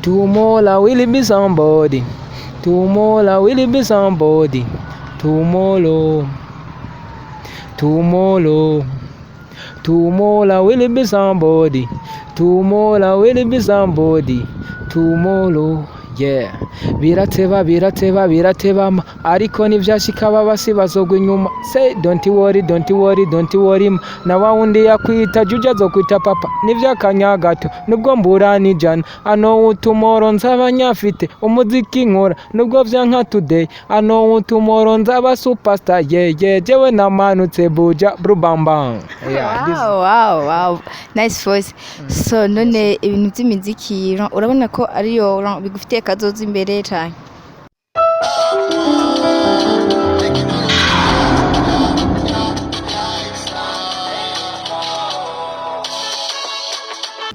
Tomorrow will be somebody. Tomorrow will be somebody. Tomorrow. Tomorrow. Tomorrow will be somebody. Tomorrow will be somebody. Tomorrow. Yeah. Birateba birateba birateba ariko nivyashika babasi bazogwa inyuma. Say don't worry, don't worry, don't worry. Na wawundi yakwita juja zo kwita papa. Nivyakanya gato nubwo mburani jana. Ano tomorrow nzaba nyafite umuziki nkora nubwo vyanka today. Ano tomorrow nzaba superstar. Yeah yeah jewe namanutse buja brubambang. Yeah, wow. Nice voice. So none ibintu by'imiziki urabona ko ariyo bigufitiye kazoza imbere cyane.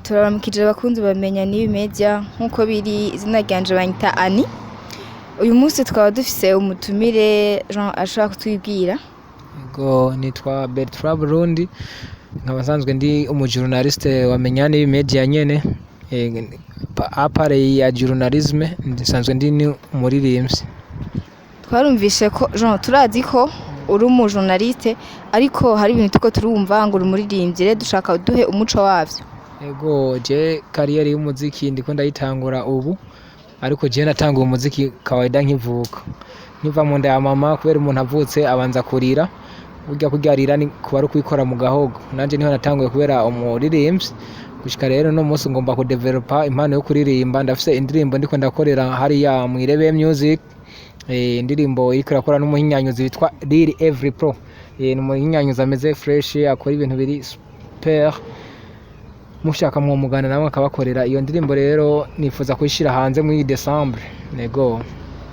Turaramukije bakunzi bamenya N'ibi Média nkuko biri izina ryanje banyita Anny. Uyu munsi twaba dufise umutumire ashaka kutwibwira. Yego nitwa Bertrand Burundi nkabasanzwe ndi umujournaliste wa Menya N'ibi Média nyene. Apare ya journalisme ndisanzwe ndi umuririmbyi. Twarumvishe ko turazi ko uri umujournaliste ariko hari ibintu tuko turumva ngo uri umuririmbyi rero dushaka duhe umuco wavyo. Yego je kariyeri y'umuziki ndiko ndayitangura ubu ariko je natanguye umuziki kawaida nkivuka. Nkiva mu nda ya mama kubera umuntu avutse abanza kurira. Burya kuryarira ni kuba ari kwikora mu gahogo. Nanje niho natanguye kubera umuririmbyi. Gushika rero no munsi ngomba ku developer impano yo kuririmba ndafise indirimbo ndiko ndakorera hariya mu Irebe Music. Indirimbo iriko irakora n'umuhinyanyuzi witwa Lil Every Pro. Ni umuhinyanyuzi ameze fresh akora ibintu biri super. Mushaka mu mugana namwe akabakorera iyo ndirimbo rero nifuza kuyishira hanze muri December. Nego.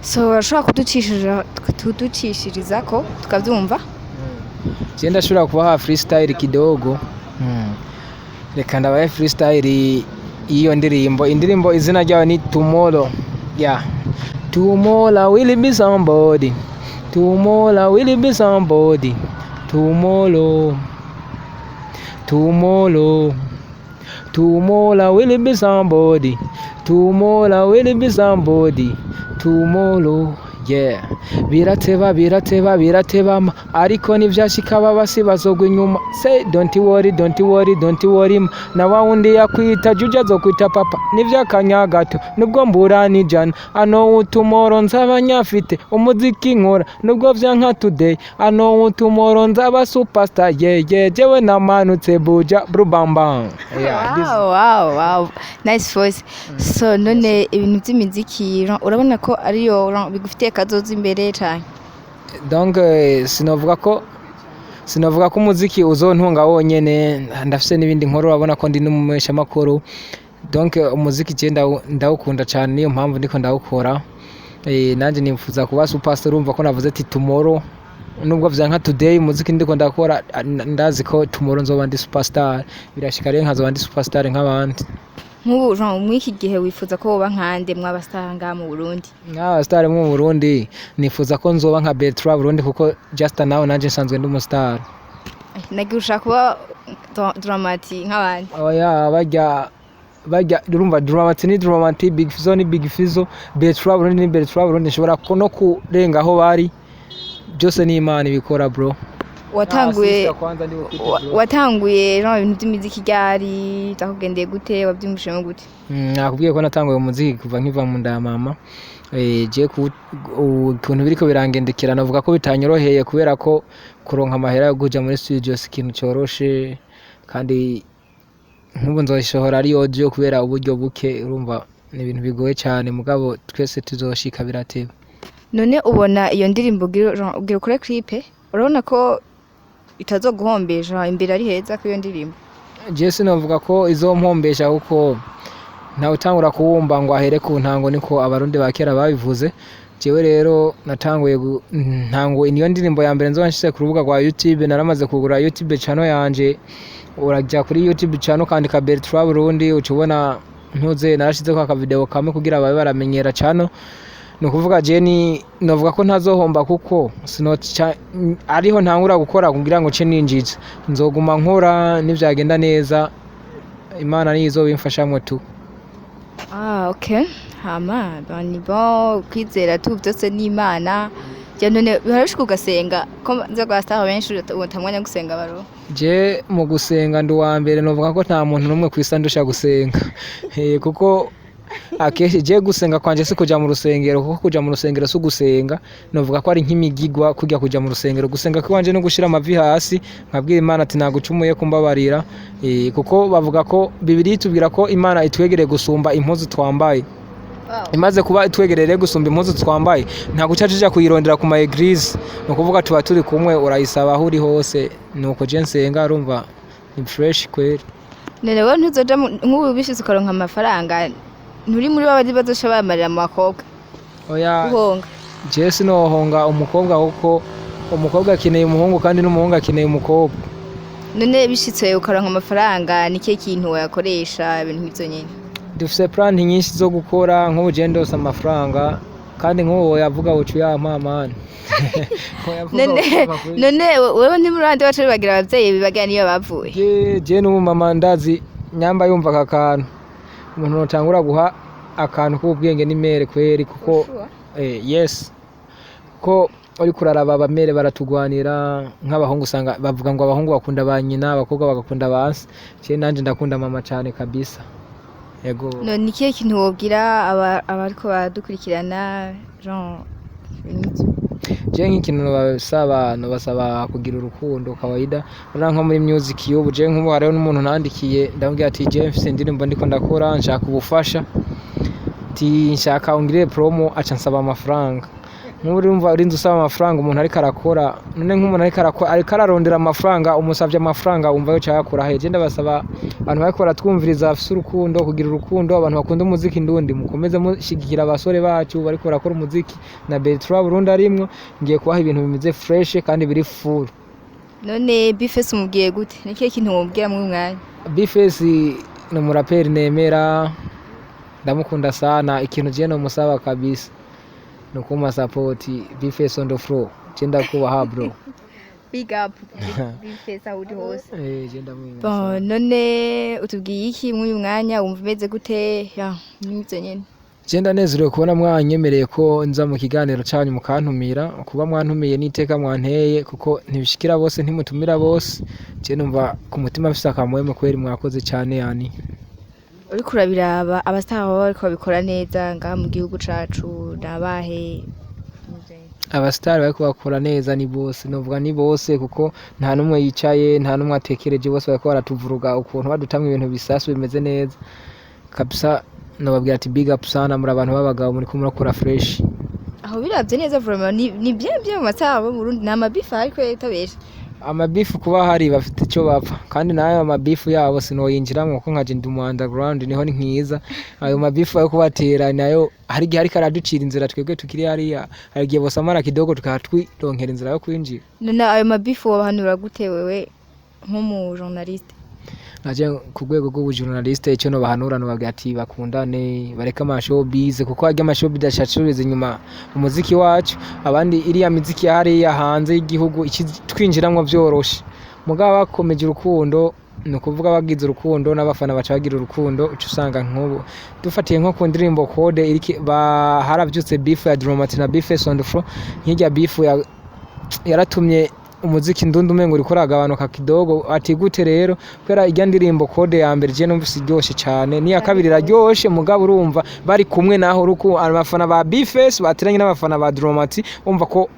So urashaka kuducishiriza ko tukavyumva? Je ndashobora kubaha freestyle kidogo. Reka ndabaye freestyle iyo indirimbo izina ryayo ni Tomorrow. Yeah. Tomorrow will be somebody. Tomorrow will be somebody. Tomorrow. Tomorrow. Tomorrow will be somebody. Tomorrow will be somebody. Tomorrow. Yeah. Birateba birateba birateba ariko nivyashika babasi bazogwa inyuma. Say don't worry, don't worry, don't worry. Na wawundi yakwita juja zo kwita papa. Nivyakanya gato nubwo mburani jana. Ano tomorrow nzaba nyafite umuziki nkora nubwo vyanka today. Ano tomorrow nzaba superstar. Yeah yeah jewe namanutse buja brubambang. Yeah. Wow. Nice voice. So none ibintu by'imiziki urabona ko ariyo bigufitiye kazoza imbere cyane. Donc sinovuga ko umuziki uzontunga wonyene ndafise n'ibindi nkoro urabona ko ndi n'umumesha makuru. Donc umuziki je ndawukunda cyane niyo mpamvu ndiko ndawukora. Nanje nifuza kuba superstar urumva ko navuze ati tomorrow nubwo vyanka today umuziki ndiko ndakora ndazi ko tomorrow nzoba ndi superstar. Birashika rero nkazoba ndi superstar nk'abandi. Nk'ubu mwiki gihe wifuza ko woba nkande mw'abastar nga mu Burundi? Abastar mu Burundi nifuza ko nzoba nka Bertrand Burundi kuko just now nanje nsanzwe ndi umustar. Nagiye ushaka kuba dramatic nk'abandi. Oya bajya urumva dramatic ni dramatic, big fizo ni big fizo, Bertrand Burundi ni Bertrand Burundi nshobora no kurenga aho bari byose ni Imana ibikora bro. Watanguye ibintu by'imiziki ryari zakugendeye gute wabyumvishemo gute? Nakubwiye ko natanguye umuziki kuva nkiva mu nda ya mama. Je kuntu biriko birangendekera navuga ko bitanyoroheye kubera ko kuronka amahera yo kuja muri studio ikintu cyoroshe kandi nk'ubu nzoshobora ari audio kubera uburyo buke urumva ni ibintu bigoye cyane mugabo twese tuzoshika birateba. None ubona iyo ndirimbo ugira kuri clip urabona ko itazoguhombesha imbere ari heza ko iyo ndirimbo? Je sinavuga ko izompombesha kuko nta utangura kuwumva ngo ahere ku ntango niko abarundi bakera babivuze. Jewe rero natanguye ntango iyo ndirimbo ya mbere nzonshyize ku rubuga rwa YouTube. Naramaze kugura YouTube channel yanje. Urajya kuri YouTube channel kandika Bertrand Burundi ucubona ntuze narashize ko aka video kamwe kugira babe baramenyera channel. Nukuvuga je novuga ko ntazohomba kuko ariho ntangura gukora kugira ngo ce ninjize. Nzoguma nkora nivyagenda neza Imana nizo bimfashamwe tu. Okay. Hama ni bon kwizera tu byose n'Imana. Je none bihashika ugasenga ko nza gwasta benshi utamwanya gusenga baro. Je mu gusenga ndi wa mbere novuga ko nta muntu numwe kwisa ndusha gusenga kuko akeshi je gusenga kwanje si kuja mu rusengero kuko kuja mu rusengero si gusenga novuga ko ari nk'imigigwa kujya kuja mu rusengero gusenga kwanje no gushira amavi hasi nkabwira Imana ati nagucumuye kumbabarira kuko bavuga ko Bibiliya itubwira ko Imana itwegereye gusumba impuzu twambaye imaze kuba itwegereye gusumba impuzu twambaye nta gucacija kuyirondera ku ma eglise no kuvuga tuba turi kumwe urayisaba aho uri hose nuko je nsenga arumva ni fresh kweri. None wowe ntuzoja nk'ubu bishitse ukaronka amafaranga nturi muri babadi bazosha bamarira mu bakobwa. Oya Uhonga. Je sinohonga umukobwa kuko umukobwa akeneye umuhungu kandi n'umuhungu akeneye umukobwa. None bishitse ukaronka amafaranga nike kintu wayakoresha ibintu nk'ivyo nyene. Dufise plan nyinshi zo gukora nk'ubu je ndose amafaranga kandi nk'uwo yavuga ucu yampamana. None wewe ntimurande bacari bagira abavyeyi bibagira niyo bavuye. Je n'ubu mama ndazi nyamba yumva akakantu umuntu notangura guha akantu k'ubwenge n'imere kweri kuko yes ko uri kuraraba abamere baratugwanira nk'abahungu usanga bavuga ngo abahungu bakunda ba nyina abakobwa bagakunda basi je nanje ndakunda mama cyane kabisa. Yego none nikihe kintu wobwira abariko badukurikirana Jean je nk'ikintu basaba kugira urukundo kawaida nko muri music y'ubu je nk'ubu hariho n'umuntu nandikiye ndamubwira ati je mfise indirimbo ndiko ndakora nshaka ubufasha ati nshaka ungire promo aca nsaba amafaranga nk'ubu urumva urinze usaba amafaranga umuntu ariko arakora none nk'umuntu ariko ararondera amafaranga umusavye amafaranga wumva yo cyakura heje ndabasaba abantu bariko baratwumviriza afise urukundo kugira urukundo abantu bakunda umuziki ndundi mukomeze mushigikira abasore bacu bariko barakora umuziki na Bertrand Burundi arimwo ngiye kubaha ibintu bimeze fresh kandi biri full. None Bifese umubwiye gute nikihe kintu womubwira mu mwanya? Bifese ni umuraperi nemera ndamukunda sana ikintu je no musaba kabisa nukuma support Bifese on the floor jenda kubaha bro. Big up Bifese aho uri hose. Je ndamwinga. Bon none utubwiye iki mu mwanya wumva umeze gute ya n'ivyo nyene? Je ndanezerewe kubona mwanyemereye ko nza mu kiganiro cyanyu mukantumira kuba mwantumiye niteka mwanteye kuko ntibishikira bose ntimutumira bose je numva ku mutima afise akamweme kweri mwakoze cyane yani. Uri kurabiraba abastar bariko babikora neza ngaha mu gihugu cacu nabahe abastar bariko bakora neza ni bose novuga ni bose kuko nta numwe yicaye nta numwe atekereje bose bariko baratuvuruga ukuntu badutamwe ibintu bisasu bimeze neza kabisa nababwira ati big up sana muri abantu babagabo muri ko murakora fresh aho biravye neza vraiment ni bien mu masabo mu Burundi nama beef ariko yitabesha amabifu kuba hari bafite icyo bapfa kandi nayo amabifu yabo sinoyinjiramwe kuko nkaje ndi mu underground niho ni nkiza ayo mabifu yo kubatera nayo hari gihe ariko araducira inzira twebwe tukiri hariya hari gihe bosamara kidogo tukatwironkera inzira yo kwinjira. None ayo mabifu wabahanura gute wewe nk'umu journaliste? Naje ku rwego rw'ubujournaliste icyo no bahanura no bagira ati bakundane bareka amashobize kuko harya amashobize dashacuriza inyuma umuziki wacu abandi iriya muziki hariya hanze y'igihugu twinjiramwo byoroshe mugabo bakomeje urukundo no kuvuga bagize urukundo n'abafana baca bagira urukundo ucu usanga nk'ubu dufatiye nko kundirimbo code haravyutse beef ya Dramatic na beef on the floor nk'ijya beef yaratumye umuziki ndundu umengo uriko uragabanuka kidogo ati gute rero kwera ijya ndirimbo code ya mbere je numvise iryoshe cyane niya kabiri raryoshe mugabo urumva bari kumwe naho uruko abafana ba Bifese bateranye n'abafana ba Dramatic umva ko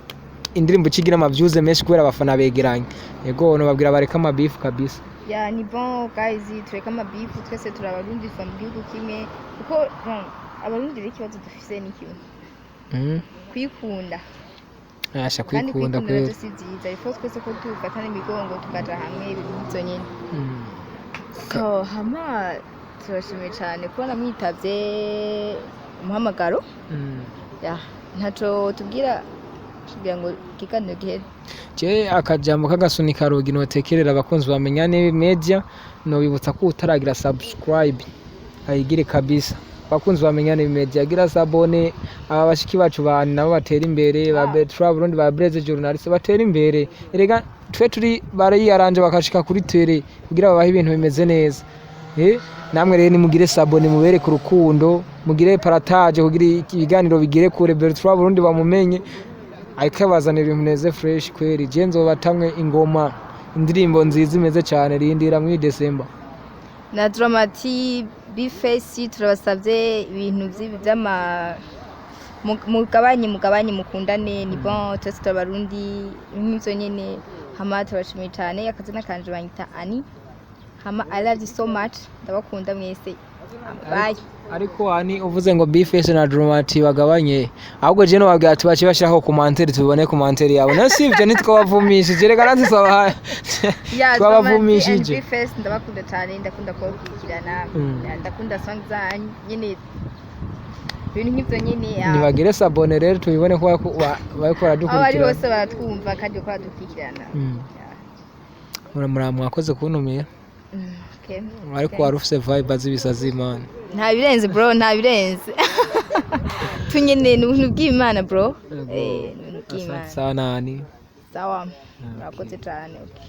indirimbo kigira amavyuze menshi kwera abafana begeranye yego no babwira bareka amabifu kabisa. Ya ni bon guys tureka amabifu twese turabarundi fa mu gihugu kimwe kuko abarundi ikibazo dufise ni kimwe kwikunda Asha kwikunda kweli kandi tusiziza ifo twese ko tufatana imigongo tukaja hamwe ibintu nyene so hama turashimye cyane kubona mwitavye umuhamagaro ya ntaco tubwira kugira ngo kiganiro gihe je akajambo kagasunika rogi no tekerera abakunzi ba Menya N'ibi Média no bibutsa ko utaragira subscribe ayigire kabisa bakunzi ba Menya N'ibi Média gira sabone abashiki bacu bani nabo batera imbere ba Bertrand Burundi ba Blaze journaliste batera imbere erega twe turi bari yaranje bakashika kuri tere kugira babahe ibintu bimeze neza namwe rero nimugire sabone mubere ku rukundo mugire partage kugira ibiganiro bigire kure Bertrand Burundi bamumenye ayikabazanira ibintu neze fresh kweri je nzobatamwe ingoma indirimbo nziza imeze cyane rindira mu December na dramati bifesi turabasabye ibintu by'ama mugabanye mukundane ni bon twese turabarundi nk'ivyo nyene hama turashimiye cyane akazina kanje banyita Anny hama I love you so much ndabakunda mwese bye ariko Anny uvuze ngo bifesi na dramati bagabanye ahubwo je no babwira ati bace bashiraho commentaire tubone commentaire yawe nasivye nitwabavumishije reka nanzi saba twabavumishije bifesi ndabakunda cyane ndakunda kubakurikirana ndakunda song zanyu nyene ibintu nk'ivyo nyene nibagire sabone rero tubibone ko bakora dukurikirana abari bose baratwumva kandi ko badukurikirana mwakoze kuntumira ariko warufise vibe z'ibisazi Imana nta birenze bro nta birenze tunyene n'ubuntu bw'Imana bro n'ubuntu bw'Imana sana Anny sawa murakoze cyane okay